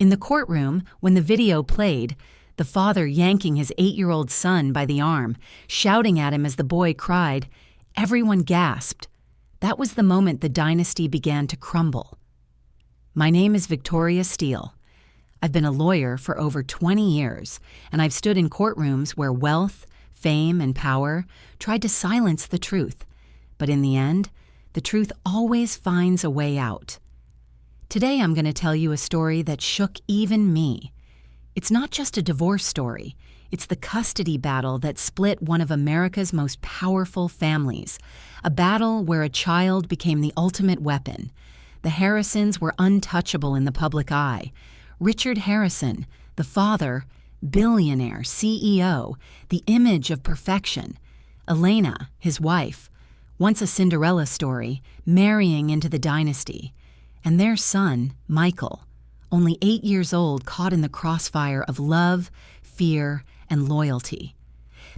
In the courtroom, when the video played, the father yanking his 8-year-old son by the arm, shouting at him as the boy cried, everyone gasped. That was the moment the dynasty began to crumble. My name is Victoria Steele. I've been a lawyer for over 20 years, and I've stood in courtrooms where wealth, fame, and power tried to silence the truth. But in the end, the truth always finds a way out. Today I'm going to tell you a story that shook even me. It's not just a divorce story. It's the custody battle that split one of America's most powerful families, a battle where a child became the ultimate weapon. The Harrisons were untouchable in the public eye. Richard Harrison, the father, billionaire, CEO, the image of perfection. Elena, his wife, once a Cinderella story, marrying into the dynasty. And their son, Michael, only 8 years old, caught in the crossfire of love, fear, and loyalty.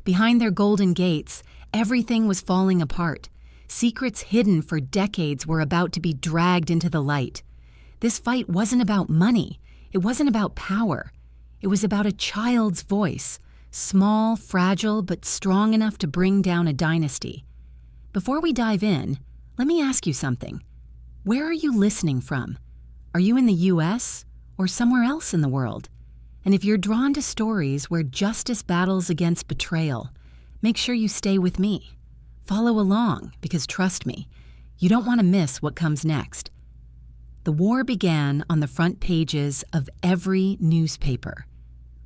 Behind their golden gates, everything was falling apart. Secrets hidden for decades were about to be dragged into the light. This fight wasn't about money. It wasn't about power. It was about a child's voice, small, fragile, but strong enough to bring down a dynasty. Before we dive in, let me ask you something. Where are you listening from? Are you in the U.S. or somewhere else in the world? And if you're drawn to stories where justice battles against betrayal, make sure you stay with me. Follow along, because trust me, you don't want to miss what comes next. The war began on the front pages of every newspaper.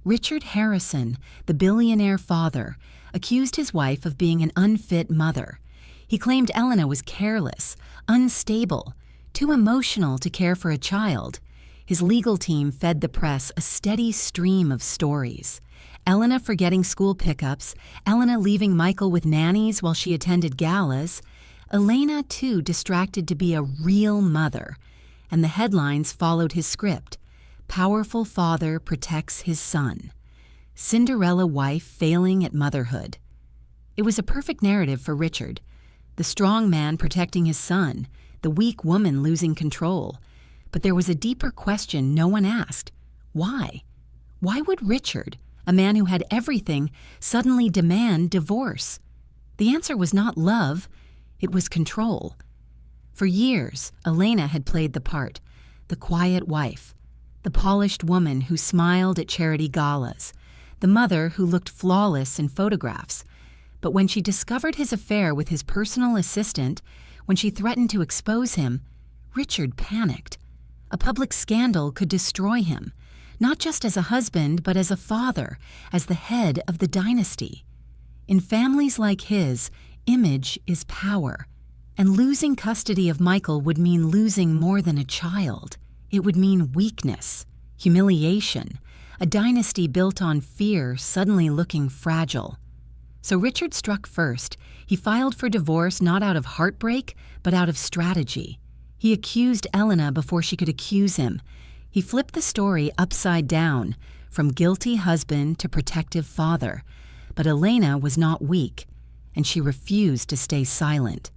Richard Harrison, the billionaire father, accused his wife of being an unfit mother. He claimed Elena was careless, unstable, too emotional to care for a child. His legal team fed the press a steady stream of stories. Elena forgetting school pickups, Elena leaving Michael with nannies while she attended galas, Elena too distracted to be a real mother. And the headlines followed his script. Powerful father protects his son. Cinderella wife failing at motherhood. It was a perfect narrative for Richard. The strong man protecting his son, the weak woman losing control. But there was a deeper question no one asked. Why? Why would Richard, a man who had everything, suddenly demand divorce? The answer was not love, it was control. For years, Elena had played the part, the quiet wife, the polished woman who smiled at charity galas, the mother who looked flawless in photographs. But when she discovered his affair with his personal assistant, when she threatened to expose him, Richard panicked. A public scandal could destroy him, not just as a husband, but as a father, as the head of the dynasty. In families like his, image is power. And losing custody of Michael would mean losing more than a child. It would mean weakness, humiliation, a dynasty built on fear suddenly looking fragile. So Richard struck first. He filed for divorce not out of heartbreak, but out of strategy. He accused Elena before she could accuse him. He flipped the story upside down, from guilty husband to protective father. But Elena was not weak, and she refused to stay silent.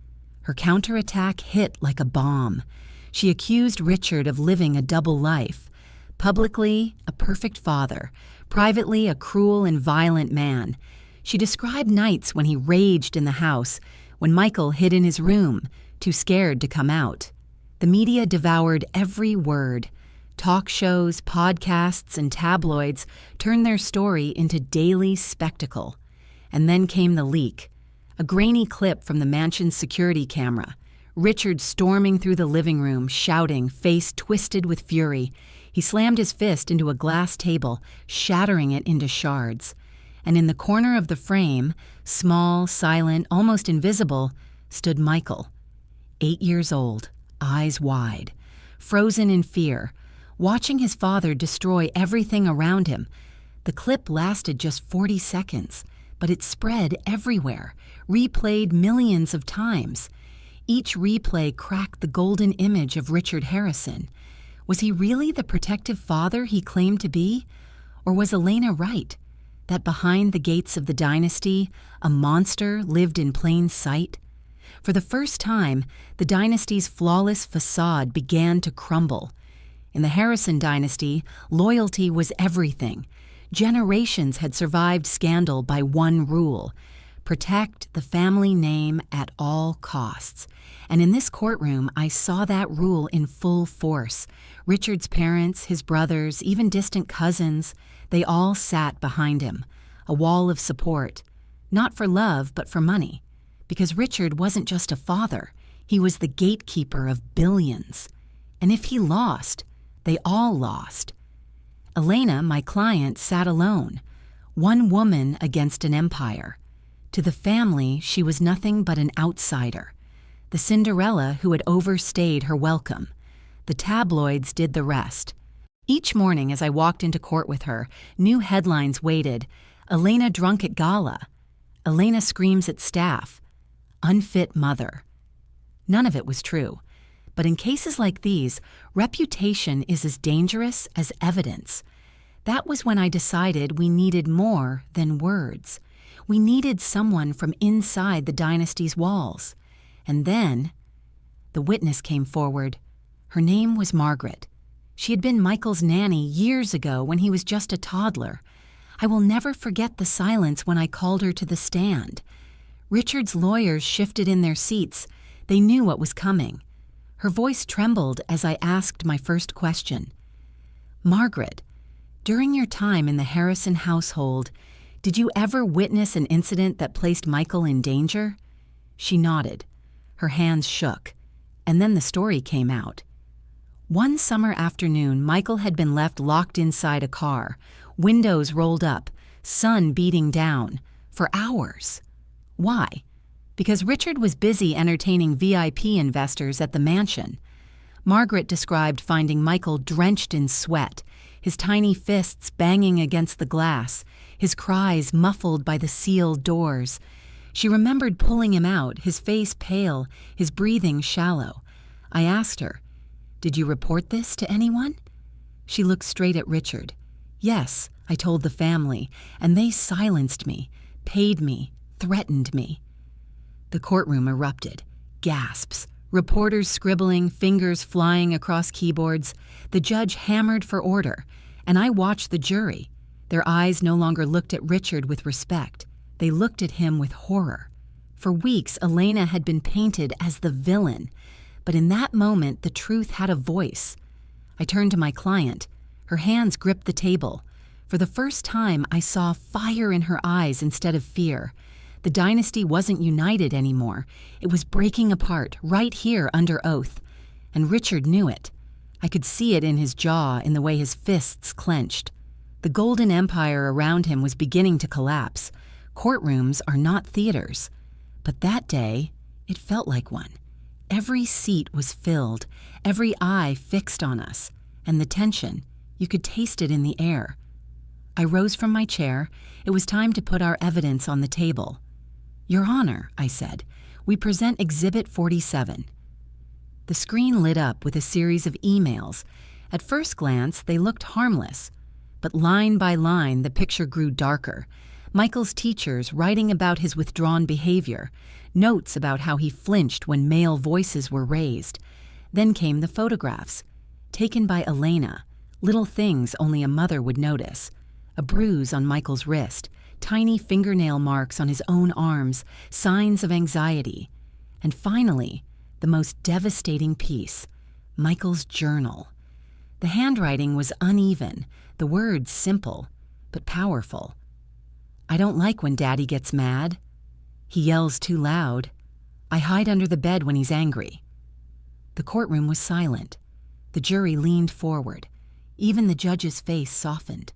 Her counterattack hit like a bomb. She accused Richard of living a double life. Publicly, a perfect father. Privately, a cruel and violent man. She described nights when he raged in the house, when Michael hid in his room, too scared to come out. The media devoured every word. Talk shows, podcasts, and tabloids turned their story into daily spectacle. And then came the leak. A grainy clip from the mansion's security camera. Richard storming through the living room, shouting, face twisted with fury. He slammed his fist into a glass table, shattering it into shards. And in the corner of the frame, small, silent, almost invisible, stood Michael. 8 years old, eyes wide, frozen in fear, watching his father destroy everything around him. The clip lasted just 40 seconds, but it spread everywhere, replayed millions of times. Each replay cracked the golden image of Richard Harrison. Was he really the protective father he claimed to be? Or was Elena right, that behind the gates of the dynasty, a monster lived in plain sight? For the first time, the dynasty's flawless facade began to crumble. In the Harrison dynasty, loyalty was everything. Generations had survived scandal by one rule: protect the family name at all costs. And in this courtroom, I saw that rule in full force. Richard's parents, his brothers, even distant cousins, they all sat behind him, a wall of support, not for love, but for money. Because Richard wasn't just a father, he was the gatekeeper of billions. And if he lost, they all lost. Elena, my client, sat alone, one woman against an empire. To the family, she was nothing but an outsider, the Cinderella who had overstayed her welcome. The tabloids did the rest. Each morning as I walked into court with her, new headlines waited: Elena drunk at gala, Elena screams at staff, unfit mother. None of it was true. But in cases like these, reputation is as dangerous as evidence. That was when I decided we needed more than words. We needed someone from inside the dynasty's walls. And then, the witness came forward. Her name was Margaret. She had been Michael's nanny years ago when he was just a toddler. I will never forget the silence when I called her to the stand. Richard's lawyers shifted in their seats. They knew what was coming. Her voice trembled as I asked my first question. Margaret, during your time in the Harrison household, did you ever witness an incident that placed Michael in danger? She nodded. Her hands shook. And then the story came out. One summer afternoon, Michael had been left locked inside a car, windows rolled up, sun beating down, for hours. Why? Because Richard was busy entertaining VIP investors at the mansion. Margaret described finding Michael drenched in sweat, his tiny fists banging against the glass, his cries muffled by the sealed doors. She remembered pulling him out, his face pale, his breathing shallow. I asked her, "Did you report this to anyone?" She looked straight at Richard. "Yes," I told the family, and they silenced me, paid me, threatened me. The courtroom erupted. Gasps. Reporters scribbling, fingers flying across keyboards. The judge hammered for order, and I watched the jury. Their eyes no longer looked at Richard with respect. They looked at him with horror. For weeks, Elena had been painted as the villain, but in that moment, the truth had a voice. I turned to my client. Her hands gripped the table. For the first time, I saw fire in her eyes instead of fear. The dynasty wasn't united anymore. It was breaking apart, right here under oath. And Richard knew it. I could see it in his jaw, in the way his fists clenched. The golden empire around him was beginning to collapse. Courtrooms are not theaters. But that day, it felt like one. Every seat was filled, every eye fixed on us, and the tension, you could taste it in the air. I rose from my chair. It was time to put our evidence on the table. "Your Honor," I said, "we present Exhibit 47. The screen lit up with a series of emails. At first glance, they looked harmless. But line by line, the picture grew darker. Michael's teachers writing about his withdrawn behavior, notes about how he flinched when male voices were raised. Then came the photographs, taken by Elena, little things only a mother would notice. A bruise on Michael's wrist, tiny fingernail marks on his own arms, signs of anxiety. And finally, the most devastating piece, Michael's journal. The handwriting was uneven, the words simple, but powerful. "I don't like when Daddy gets mad. He yells too loud. I hide under the bed when he's angry." The courtroom was silent. The jury leaned forward. Even the judge's face softened.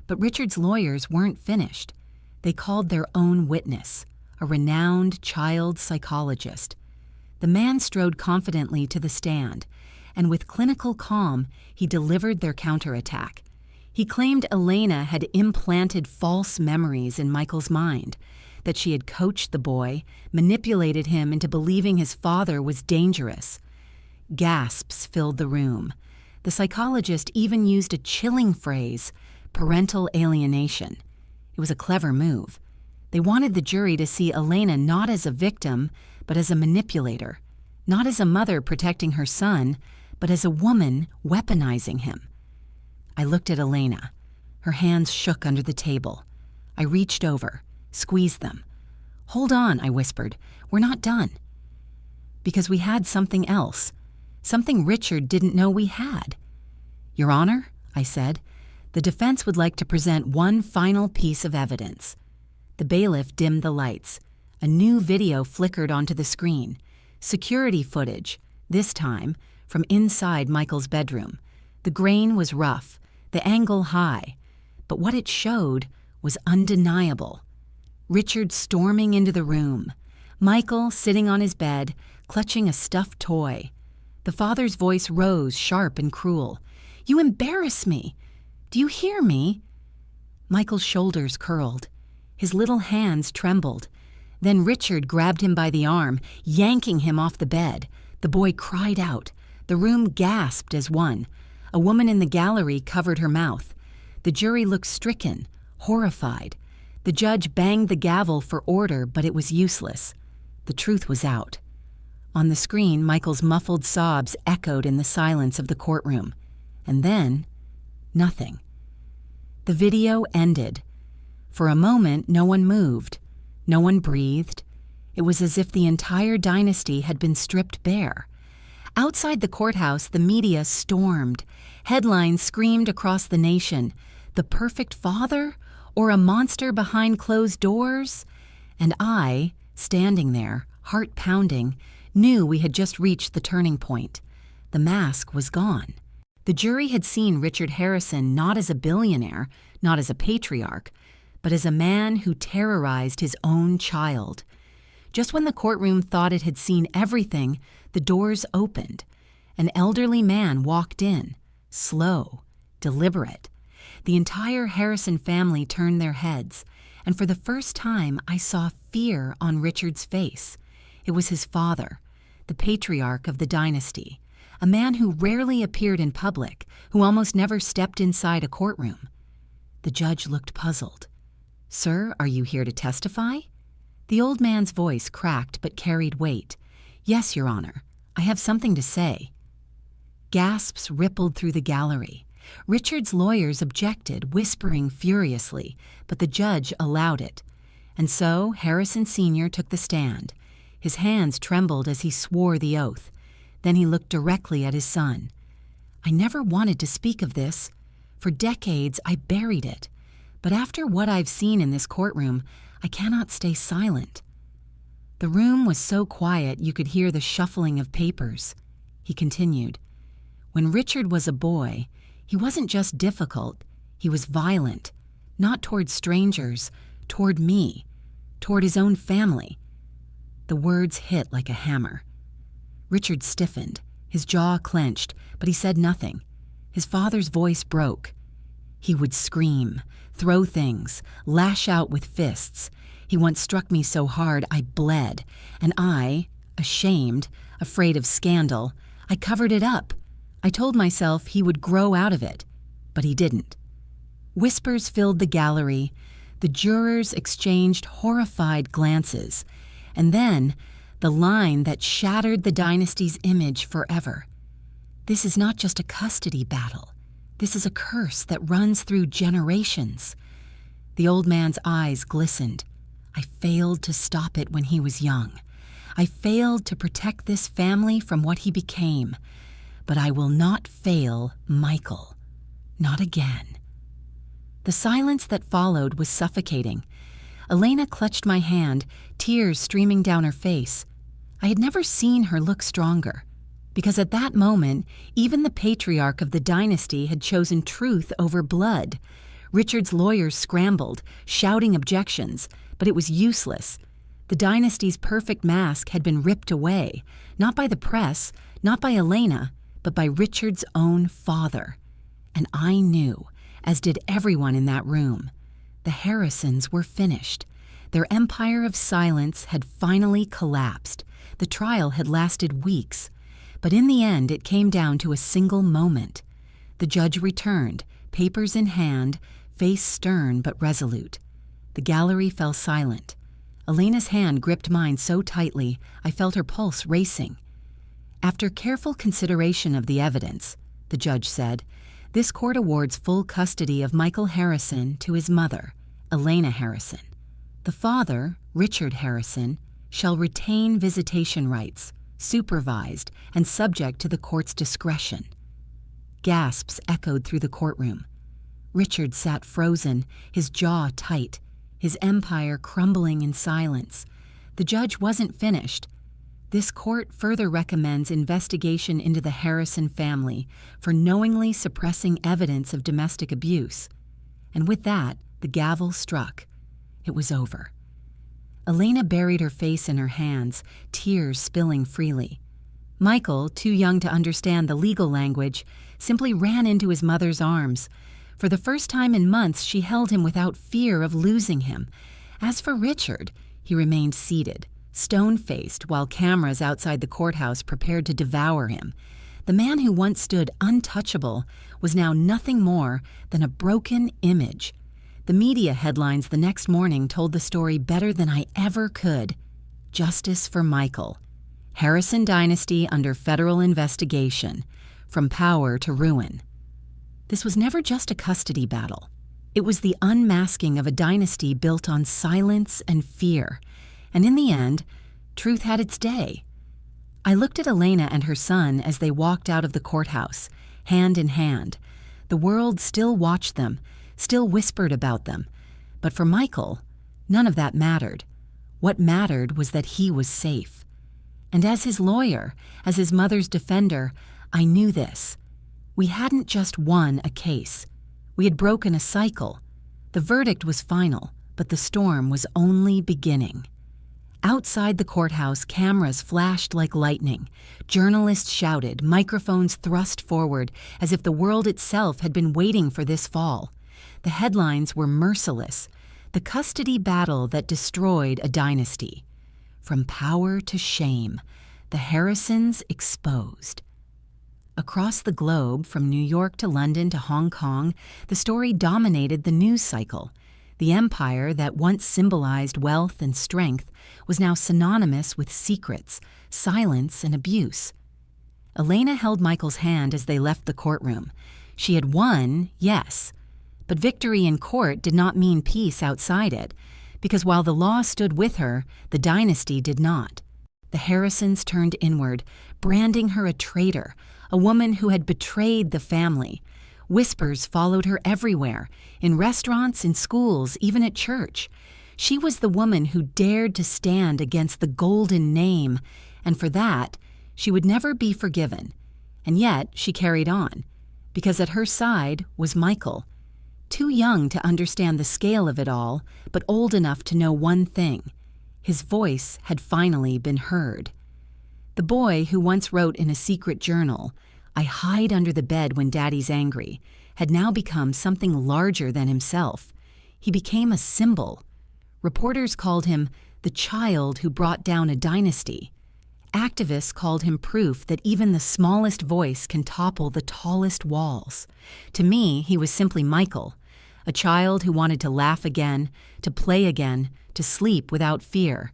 But Richard's lawyers weren't finished. They called their own witness, a renowned child psychologist. The man strode confidently to the stand, and with clinical calm, he delivered their counterattack. He claimed Elena had implanted false memories in Michael's mind, that she had coached the boy, manipulated him into believing his father was dangerous. Gasps filled the room. The psychologist even used a chilling phrase, parental alienation. It was a clever move. They wanted the jury to see Elena not as a victim, but as a manipulator, not as a mother protecting her son, but as a woman weaponizing him. I looked at Elena. Her hands shook under the table. I reached over, squeezed them. "Hold on," I whispered. "We're not done." Because we had something else, something Richard didn't know we had. "Your Honor," I said, "the defense would like to present one final piece of evidence." The bailiff dimmed the lights. A new video flickered onto the screen. Security footage, this time from inside Michael's bedroom. The grain was rough, the angle high, but what it showed was undeniable. Richard storming into the room, Michael sitting on his bed, clutching a stuffed toy. The father's voice rose, sharp and cruel. "You embarrass me! Do you hear me?" Michael's shoulders curled. His little hands trembled. Then Richard grabbed him by the arm, yanking him off the bed. The boy cried out. The room gasped as one. A woman in the gallery covered her mouth. The jury looked stricken, horrified. The judge banged the gavel for order, but it was useless. The truth was out. On the screen, Michael's muffled sobs echoed in the silence of the courtroom. And then, nothing. The video ended. For a moment, no one moved. No one breathed. It was as if the entire dynasty had been stripped bare. Outside the courthouse, the media stormed. Headlines screamed across the nation. The perfect father? Or a monster behind closed doors? And I, standing there, heart pounding, knew we had just reached the turning point. The mask was gone. The jury had seen Richard Harrison not as a billionaire, not as a patriarch, but as a man who terrorized his own child. Just when the courtroom thought it had seen everything, the doors opened. An elderly man walked in, slow, deliberate. The entire Harrison family turned their heads, and for the first time I saw fear on Richard's face. It was his father, the patriarch of the dynasty, a man who rarely appeared in public, who almost never stepped inside a courtroom. The judge looked puzzled. "Sir, are you here to testify?" The old man's voice cracked but carried weight. "Yes, Your Honor. I have something to say." Gasps rippled through the gallery. Richard's lawyers objected, whispering furiously, but the judge allowed it. And so Harrison Sr. took the stand. His hands trembled as he swore the oath. Then he looked directly at his son. "I never wanted to speak of this. For decades I buried it. But after what I've seen in this courtroom, I cannot stay silent." The room was so quiet you could hear the shuffling of papers. He continued, "When Richard was a boy, he wasn't just difficult, he was violent, not toward strangers, toward me, toward his own family." The words hit like a hammer. Richard stiffened, his jaw clenched, but he said nothing. His father's voice broke. He would scream, throw things, lash out with fists. He once struck me so hard I bled, and I, ashamed, afraid of scandal, I covered it up. I told myself he would grow out of it, but he didn't. Whispers filled the gallery. The jurors exchanged horrified glances. And then, the line that shattered the dynasty's image forever. "This is not just a custody battle. This is a curse that runs through generations." The old man's eyes glistened. "I failed to stop it when he was young. I failed to protect this family from what he became. But I will not fail Michael. Not again." The silence that followed was suffocating. Elena clutched my hand, tears streaming down her face. I had never seen her look stronger, because at that moment, even the patriarch of the dynasty had chosen truth over blood. Richard's lawyers scrambled, shouting objections, but it was useless. The dynasty's perfect mask had been ripped away, not by the press, not by Elena, but by Richard's own father. And I knew, as did everyone in that room, the Harrisons were finished. Their empire of silence had finally collapsed. The trial had lasted weeks. But in the end, it came down to a single moment. The judge returned, papers in hand, face stern but resolute. The gallery fell silent. Elena's hand gripped mine so tightly, I felt her pulse racing. After careful consideration of the evidence, the judge said, this court awards full custody of Michael Harrison to his mother, Elena Harrison. The father, Richard Harrison, shall retain visitation rights, supervised and subject to the court's discretion. Gasps echoed through the courtroom. Richard sat frozen, his jaw tight, his empire crumbling in silence. The judge wasn't finished. This court further recommends investigation into the Harrison family for knowingly suppressing evidence of domestic abuse. And with that, the gavel struck. It was over. Elena buried her face in her hands, tears spilling freely. Michael, too young to understand the legal language, simply ran into his mother's arms. For the first time in months, she held him without fear of losing him. As for Richard, he remained seated, stone-faced, while cameras outside the courthouse prepared to devour him. The man who once stood untouchable was now nothing more than a broken image. The media headlines the next morning told the story better than I ever could. Justice for Michael. Harrison dynasty under federal investigation. From power to ruin. This was never just a custody battle. It was the unmasking of a dynasty built on silence and fear. And in the end, truth had its day. I looked at Elena and her son as they walked out of the courthouse, hand in hand. The world still watched them, still whispered about them. But for Michael, none of that mattered. What mattered was that he was safe. And as his lawyer, as his mother's defender, I knew this. We hadn't just won a case. We had broken a cycle. The verdict was final, but the storm was only beginning. Outside the courthouse, cameras flashed like lightning. Journalists shouted, microphones thrust forward, as if the world itself had been waiting for this fall. The headlines were merciless. The custody battle that destroyed a dynasty. From power to shame, the Harrisons exposed. Across the globe, from New York to London to Hong Kong, the story dominated the news cycle. The empire that once symbolized wealth and strength was now synonymous with secrets, silence, and abuse. Elena held Michael's hand as they left the courtroom. She had won, yes, but victory in court did not mean peace outside it, because while the law stood with her, the dynasty did not. The Harrisons turned inward, branding her a traitor, a woman who had betrayed the family. Whispers followed her everywhere, in restaurants, in schools, even at church. She was the woman who dared to stand against the golden name, and for that, she would never be forgiven. And yet, she carried on, because at her side was Michael. Too young to understand the scale of it all, but old enough to know one thing. His voice had finally been heard. The boy who once wrote in a secret journal, "I hide under the bed when Daddy's angry," had now become something larger than himself. He became a symbol. Reporters called him the child who brought down a dynasty. Activists called him proof that even the smallest voice can topple the tallest walls. To me, he was simply Michael, a child who wanted to laugh again, to play again, to sleep without fear.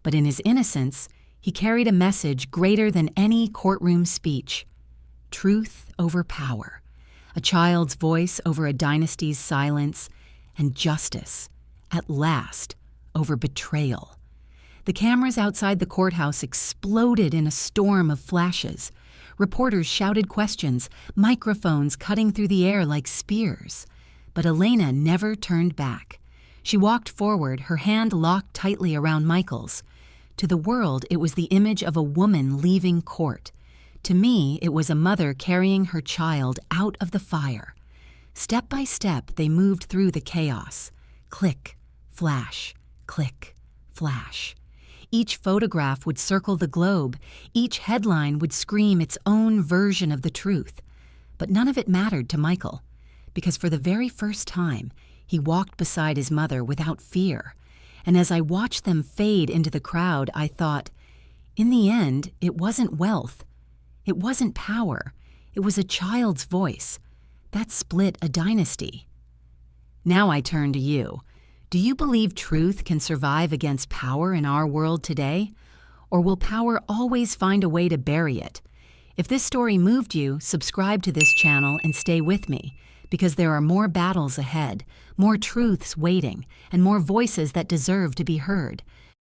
But in his innocence, he carried a message greater than any courtroom speech. Truth over power, a child's voice over a dynasty's silence, and justice, at last, over betrayal. The cameras outside the courthouse exploded in a storm of flashes. Reporters shouted questions, microphones cutting through the air like spears. But Elena never turned back. She walked forward, her hand locked tightly around Michael's. To the world, it was the image of a woman leaving court. To me, it was a mother carrying her child out of the fire. Step by step, they moved through the chaos. Click, flash, click, flash. Each photograph would circle the globe. Each headline would scream its own version of the truth. But none of it mattered to Michael, because for the very first time, he walked beside his mother without fear. And as I watched them fade into the crowd, I thought, in the end, it wasn't wealth. It wasn't power. It was a child's voice. That split a dynasty. Now I turn to you. Do you believe truth can survive against power in our world today? Or will power always find a way to bury it, If this story moved you, subscribe to this channel and stay with me, because there are more battles ahead, more truths waiting, and more voices that deserve to be heard.